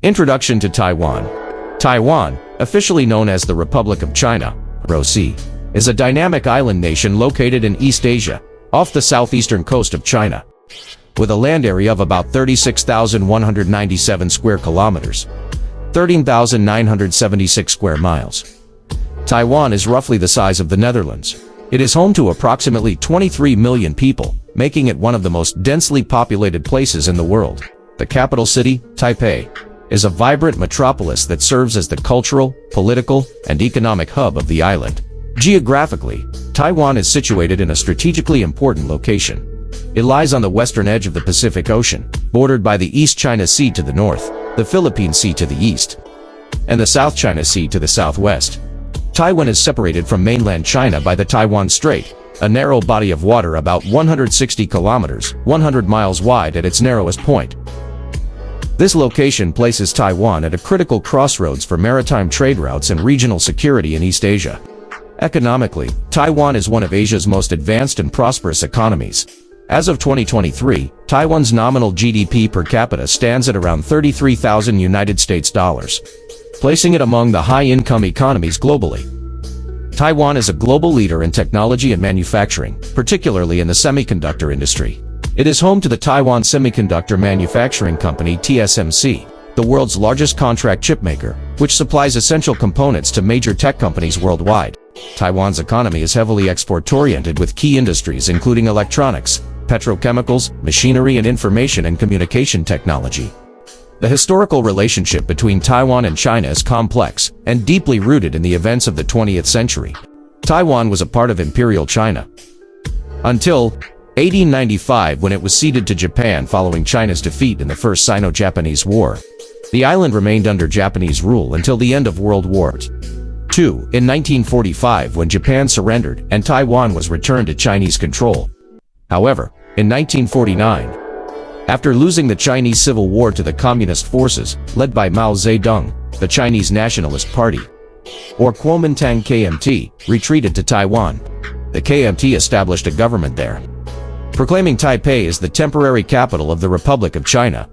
Introduction to Taiwan. Taiwan, officially known as the Republic of China, ROC, is a dynamic island nation located in East Asia, off the southeastern coast of China. With a land area of about 36,197 square kilometers, 13,976 square miles. Taiwan is roughly the size of the Netherlands. It is home to approximately 23 million people, making it one of the most densely populated places in the world. The capital city, Taipei, is a vibrant metropolis that serves as the cultural, political, and economic hub of the island. Geographically, Taiwan is situated in a strategically important location. It lies on the western edge of the Pacific Ocean, bordered by the East China Sea to the north, the Philippine Sea to the east, and the South China Sea to the southwest. Taiwan is separated from mainland China by the Taiwan Strait, a narrow body of water about 160 kilometers, 100 miles wide at its narrowest point. This location places Taiwan at a critical crossroads for maritime trade routes and regional security in East Asia. Economically, Taiwan is one of Asia's most advanced and prosperous economies. As of 2023, Taiwan's nominal GDP per capita stands at around $33,000, placing it among the high-income economies globally. Taiwan is a global leader in technology and manufacturing, particularly in the semiconductor industry. It is home to the Taiwan Semiconductor Manufacturing Company (TSMC), the world's largest contract chipmaker, which supplies essential components to major tech companies worldwide. Taiwan's economy is heavily export-oriented with key industries including electronics, petrochemicals, machinery, and information and communication technology. The historical relationship between Taiwan and China is complex and deeply rooted in the events of the 20th century. Taiwan was a part of Imperial China until 1895, when it was ceded to Japan following China's defeat in the First Sino-Japanese War. The island remained under Japanese rule until the end of World War II, in 1945, when Japan surrendered and Taiwan was returned to Chinese control. However, in 1949, after losing the Chinese Civil War to the Communist forces, led by Mao Zedong, the Chinese Nationalist Party, or Kuomintang KMT, retreated to Taiwan. The KMT established a government there, proclaiming Taipei as the temporary capital of the Republic of China,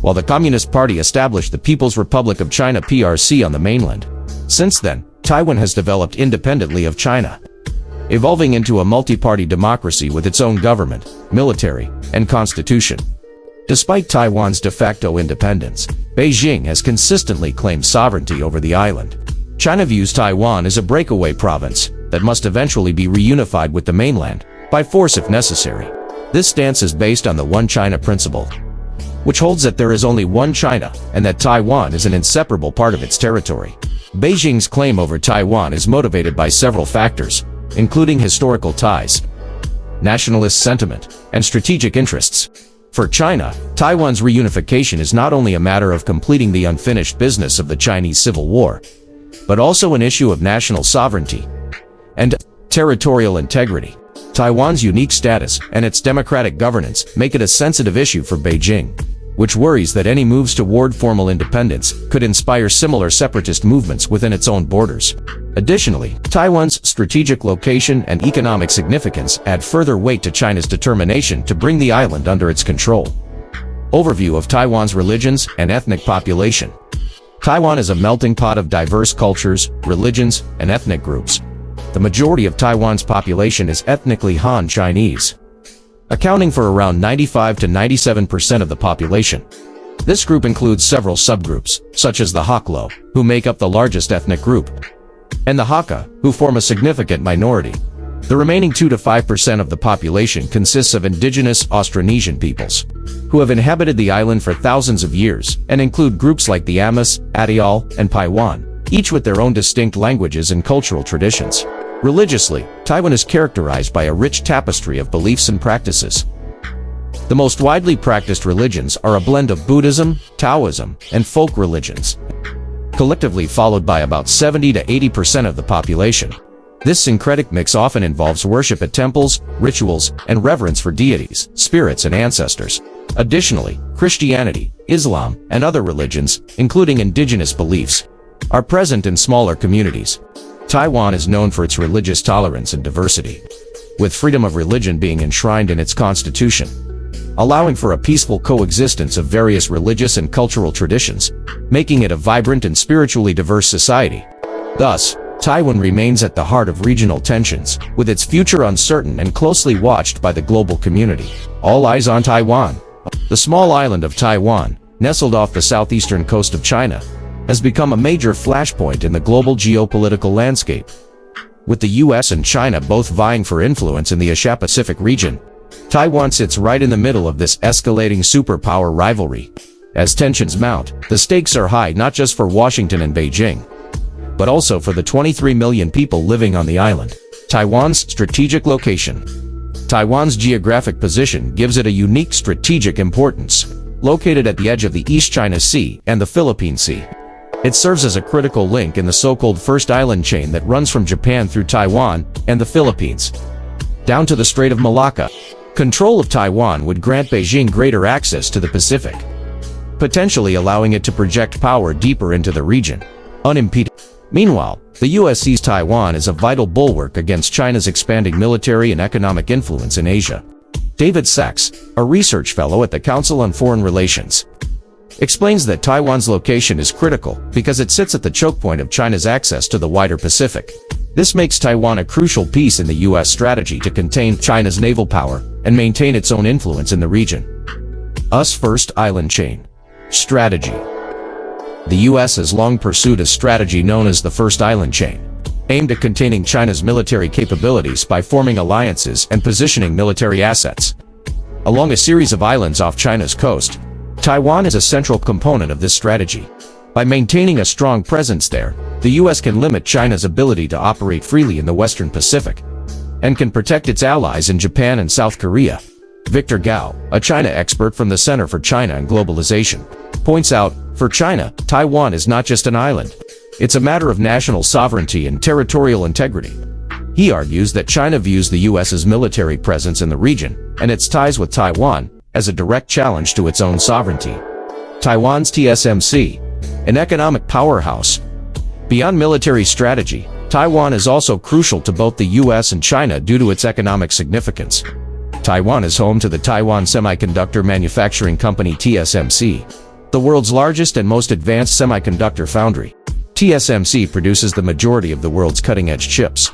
while the Communist Party established the People's Republic of China (PRC) on the mainland. Since then, Taiwan has developed independently of China, evolving into a multi-party democracy with its own government, military, and constitution. Despite Taiwan's de facto independence, Beijing has consistently claimed sovereignty over the island. China views Taiwan as a breakaway province that must eventually be reunified with the mainland, by force if necessary. This stance is based on the One China principle, which holds that there is only one China and that Taiwan is an inseparable part of its territory. Beijing's claim over Taiwan is motivated by several factors, including historical ties, nationalist sentiment, and strategic interests. For China, Taiwan's reunification is not only a matter of completing the unfinished business of the Chinese Civil War, but also an issue of national sovereignty and territorial integrity. Taiwan's unique status and its democratic governance make it a sensitive issue for Beijing, which worries that any moves toward formal independence could inspire similar separatist movements within its own borders. Additionally, Taiwan's strategic location and economic significance add further weight to China's determination to bring the island under its control. Overview of Taiwan's religions and ethnic population. Taiwan is a melting pot of diverse cultures, religions, and ethnic groups. The majority of Taiwan's population is ethnically Han Chinese, accounting for around 95 to 97% of the population. This group includes several subgroups, such as the Haklo, who make up the largest ethnic group, and the Hakka, who form a significant minority. The remaining 2 to 5% of the population consists of indigenous Austronesian peoples, who have inhabited the island for thousands of years, and include groups like the Amis, Adial, and Paiwan, each with their own distinct languages and cultural traditions. Religiously, Taiwan is characterized by a rich tapestry of beliefs and practices. The most widely practiced religions are a blend of Buddhism, Taoism, and folk religions, collectively followed by about 70 to 80% of the population. This syncretic mix often involves worship at temples, rituals, and reverence for deities, spirits, and ancestors. Additionally, Christianity, Islam, and other religions, including indigenous beliefs, are present in smaller communities. Taiwan is known for its religious tolerance and diversity, with freedom of religion being enshrined in its constitution, allowing for a peaceful coexistence of various religious and cultural traditions. making it a vibrant and spiritually diverse society. Thus, Taiwan remains at the heart of regional tensions, with its future uncertain and closely watched by the global community. All eyes on Taiwan. The small island of Taiwan, nestled off the southeastern coast of China, has become a major flashpoint in the global geopolitical landscape. With the US and China both vying for influence in the Asia-Pacific region, Taiwan sits right in the middle of this escalating superpower rivalry. As tensions mount, the stakes are high not just for Washington and Beijing, but also for the 23 million people living on the island. Taiwan's strategic location. Taiwan's geographic position gives it a unique strategic importance. Located at the edge of the East China Sea and the Philippine Sea, it serves as a critical link in the so-called First Island chain that runs from Japan through Taiwan and the Philippines, down to the Strait of Malacca. Control of Taiwan would grant Beijing greater access to the Pacific, potentially allowing it to project power deeper into the region, unimpeded. Meanwhile, the US sees Taiwan as a vital bulwark against China's expanding military and economic influence in Asia. David Sachs, a research fellow at the Council on Foreign Relations, explains that Taiwan's location is critical because it sits at the choke point of China's access to the wider Pacific. This makes Taiwan a crucial piece in the US strategy to contain China's naval power and maintain its own influence in the region. US First Island Chain Strategy. The US has long pursued a strategy known as the First Island Chain, aimed at containing China's military capabilities by forming alliances and positioning military assets along a series of islands off China's coast. Taiwan is a central component of this strategy. By maintaining a strong presence there, the US can limit China's ability to operate freely in the Western Pacific and can protect its allies in Japan and South Korea. Victor Gao, a China expert from the Center for China and Globalization, points out, for China, Taiwan is not just an island. It's a matter of national sovereignty and territorial integrity. He argues that China views the US's military presence in the region and its ties with Taiwan as a direct challenge to its own sovereignty. Taiwan's TSMC, an economic powerhouse. Beyond military strategy, Taiwan is also crucial to both the US and China due to its economic significance. Taiwan is home to the Taiwan Semiconductor Manufacturing Company TSMC, the world's largest and most advanced semiconductor foundry. TSMC produces the majority of the world's cutting-edge chips,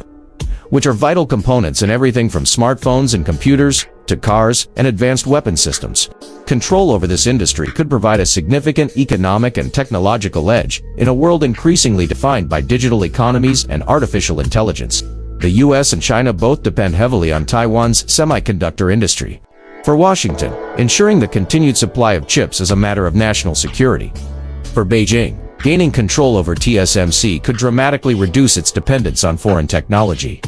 which are vital components in everything from smartphones and computers to cars and advanced weapon systems. Control over this industry could provide a significant economic and technological edge in a world increasingly defined by digital economies and artificial intelligence. The US and China both depend heavily on Taiwan's semiconductor industry. For Washington, ensuring the continued supply of chips is a matter of national security. For Beijing, gaining control over TSMC could dramatically reduce its dependence on foreign technology,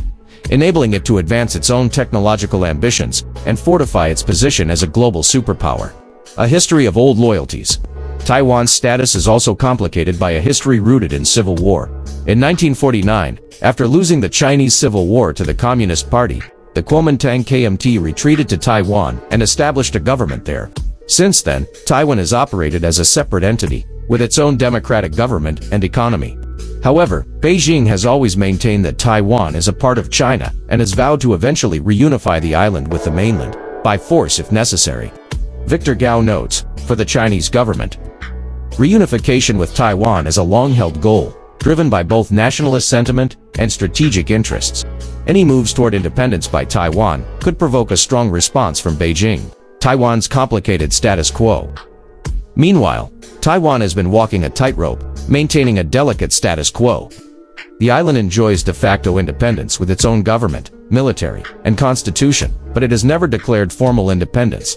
enabling it to advance its own technological ambitions and fortify its position as a global superpower. A history of old loyalties. Taiwan's status is also complicated by a history rooted in civil war. In 1949, after losing the Chinese Civil War to the Communist Party, the Kuomintang KMT retreated to Taiwan and established a government there. Since then, Taiwan has operated as a separate entity, with its own democratic government and economy. However, Beijing has always maintained that Taiwan is a part of China and has vowed to eventually reunify the island with the mainland, by force if necessary. Victor Gao notes, for the Chinese government, reunification with Taiwan is a long-held goal, driven by both nationalist sentiment and strategic interests. Any moves toward independence by Taiwan could provoke a strong response from Beijing. Taiwan's complicated status quo. Meanwhile, Taiwan has been walking a tightrope, maintaining a delicate status quo. The island enjoys de facto independence with its own government, military, and constitution, but it has never declared formal independence,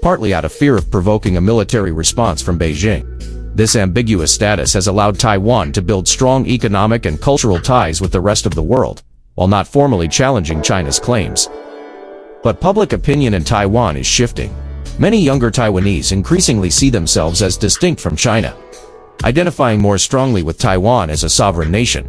partly out of fear of provoking a military response from Beijing. This ambiguous status has allowed Taiwan to build strong economic and cultural ties with the rest of the world, while not formally challenging China's claims. But public opinion in Taiwan is shifting. Many younger Taiwanese increasingly see themselves as distinct from China, identifying more strongly with Taiwan as a sovereign nation.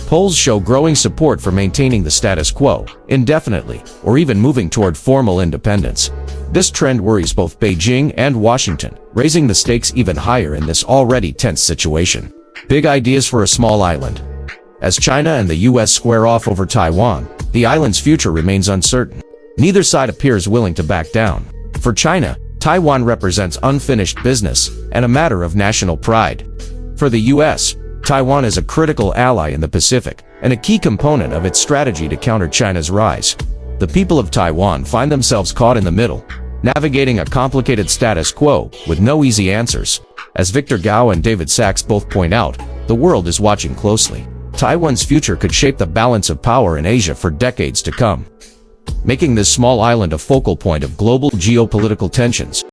Polls show growing support for maintaining the status quo indefinitely, or even moving toward formal independence. This trend worries both Beijing and Washington, raising the stakes even higher in this already tense situation. Big ideas for a small island. As China and the US square off over Taiwan, the island's future remains uncertain. Neither side appears willing to back down. For China, Taiwan represents unfinished business and a matter of national pride. For the U.S., Taiwan is a critical ally in the Pacific and a key component of its strategy to counter China's rise. The people of Taiwan find themselves caught in the middle, navigating a complicated status quo with no easy answers. As Victor Gao and David Sachs both point out, the world is watching closely. Taiwan's future could shape the balance of power in Asia for decades to come, making this small island a focal point of global geopolitical tensions.